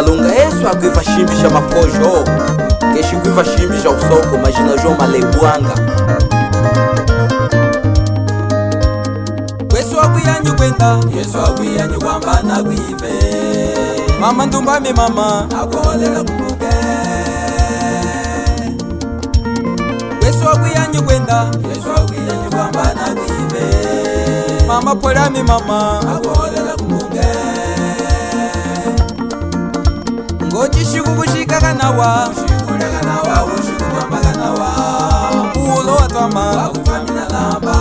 Malunga Yesu akuiva shimbisha mapojo keshi kuiva shimbisha usoko majina jo malebwanga Yesu akuyanyu kwenda Yesu akuyanyu kwamba na kuive mama ndumbame mama akolela kumbuke Yesu akuyanyu kwenda Yesu akuyanyu kwamba na kuive mama polami mama akolela kumbuke Ngochi shiku kushika kanawa Shikulega nawa ushiku kwamba kanawa Ulo watama wakufamina lamba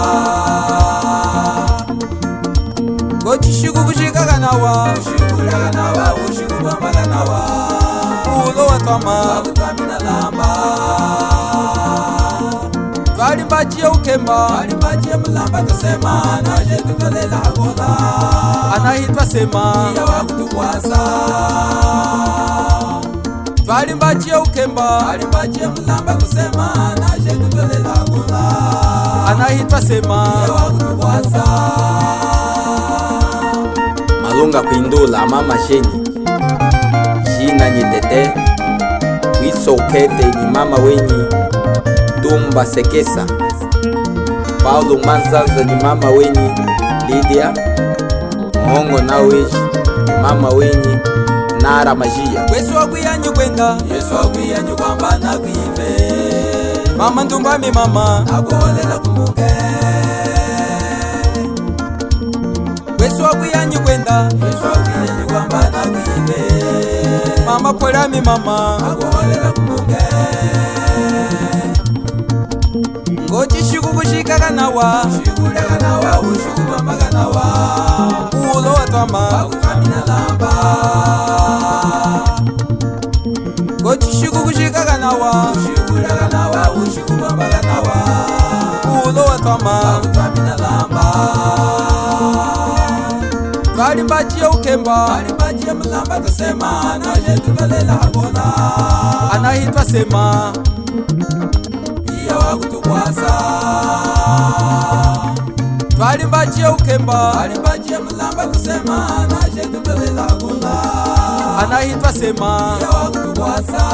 Ngochi shiku kushika kanawa Shikulega nawa ushiku kwamba kanawa Ulo watama wakufamina lamba Twalimbachie ukemba Alimbachie mulamba tusema Naje tutolela akola Anahitwa sema Iya wakutukwasa Twalimbachie ukemba Alimbachie mulamba tusema Naje tutolela akola Anahitwa sema Iya wakutukwasa Malunga kuindula mama sheni Jina nyitete Wiso ukete ni mama wenyi Tumba Sekesa Paulo Manzanza ni mama wenyi Lydia Mwongo na weji ni mama wenyi Nara Majia Yesu akuyanyu kwenda Yesu akuyanyu kwamba na kuive mama ndumbame mama akolela kumbuke Yesu akuyanyu kwenda Yesu akuyanyu kwamba na kuive mama polami mama akolela kumbuke Ngochi shiku kushika kanawa Shikulega nawa ushiku kwamba kanawa Ulo watama wakufamina lamba Ngochi shiku kushika kanawa Shikulega nawa ushiku kwamba kanawa Ulo watama wakufamina lamba Twalimbachie ukemba Alimbachie mulamba tusema Naje tutolela akola Anahitwa sema Iya wakutukwasa Twalimbachie ukemba Alimbachie mulamba tusema Naje tutolela akola Anahitwa sema Iya wakutukwasa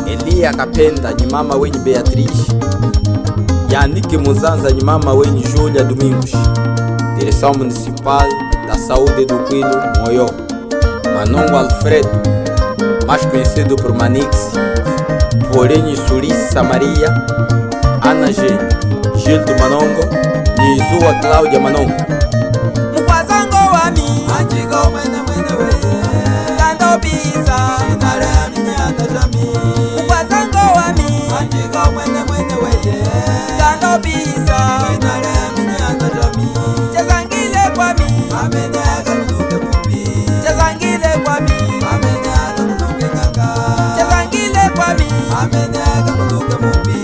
Elia Kapenda ni mama wenyi Beatrice Yannick Muzanza ni mama wenyi Julia Domingos Direção Municipal da Saúde do Quilo, Moyo Manongo Alfredo, mais conhecido por Manix Porém Surissa Maria Ana G, Gildo Manongo Nizua Cláudia Manongo Mkwazango wami Anjiga umene we Tando bisa Shinare aminyata jami Mkwazango wami Anjiga umene we Tando bisa Shinare aminyata jami Chezangile kwami Amene akaluke mupi Chezangile kwami Amene akaluke kaka Chezangile kwami Amene akaluke mupi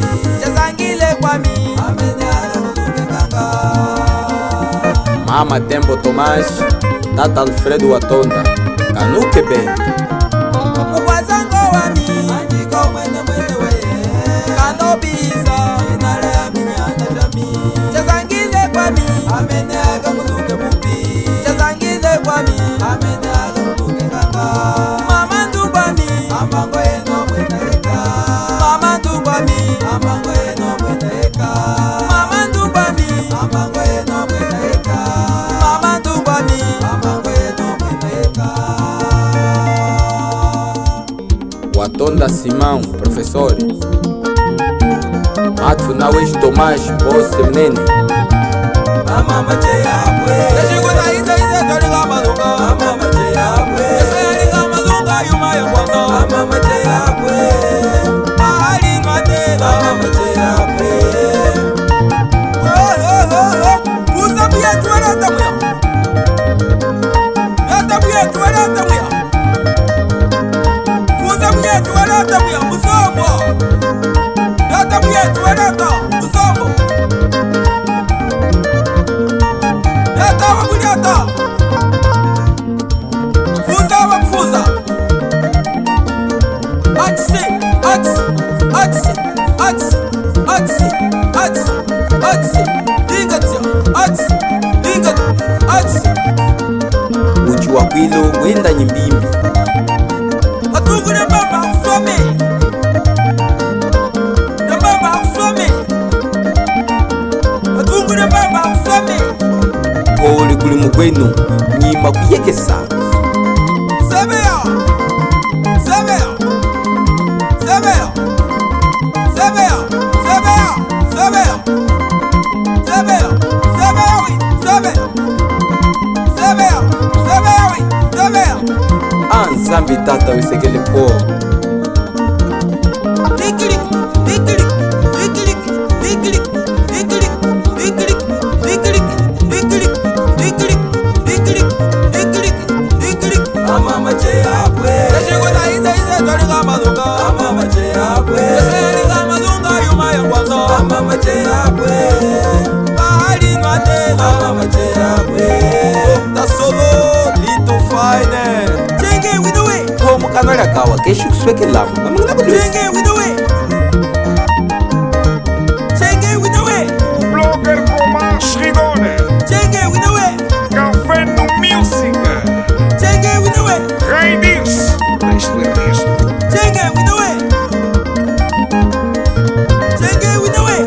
Chezangile kwami Amene akaluke kaka Mama Tembo Tomás Tata Alfredo Watonda Kanuke Bento Mkwazango wami Anjiga umene we Tando bisa Shinare aminyata jami Chezangile kwami Amene akaluke mupi Chezangile kwami Amene akaluke kaka Mama ndumbami Amango eno mweneka Mama ndumbami Amango eno mweneka Mama ndumbami Amango eno mweneka Mama ndumbami Amango eno mweneka Watonda Simão, professor Mato Nawes Tomás, Bosse Mnene Mama Macheyabwe Eshikuta ite toriga malunga Mama Macheyabwe Esayariga malunga yuma ya kwanza Mama Macheyabwe Mahali ngatela Mama Macheyabwe Kusabuye tuwele tamuya Yatabuye tuwele tamuya Kusabuye tuwele tamuya Musombo Yatabuye tuwele ta Musombo Yata wabunyata dukwilo wenda nyimbimbi. Atungule baba kusome. Ya baba kusome. Atungule baba kusome. Kole kuli mukwenu nyima kuyekesa. Sebea. Sebea. Sebea. Sebea. Sebea. Sebea. Sebea. Sebea oui. Sebea. Sebea. Sebea oui. Sebea. Nzambi tata wisekele po. Dikilik. Dikilik. Dikilik. Dikilik. Dikilik. Dikilik. Dikilik. Dikilik. Dikilik. Dikilik. Dikilik. Dikilik. Mama chapwe. Tashigona ize tolika madunga. Mama chapwe. Tashigona madunga yuma ya kwanza. Mama chapwe. Bahali ngatela. Mama chapwe. Tasolo lito fine. Chenge with the way. Po mukanala kawa kesho kusweke lamu. Amangana bulu. Chenge with the way. Chenge with the way. Blogger Comas Rigone, Chenge with the way. Café no Music, Chenge with the way. Raiders, Resto. Chenge with the way. Chenge with the way.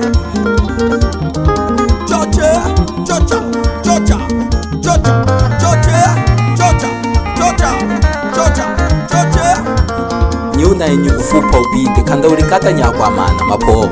Georgia, Georgia, Georgia, Georgia, Georgia, Georgia, Georgia, Georgia, Georgia. Nyuna yenye kufupa ubite kanda ulikata nyakwa mana mapo.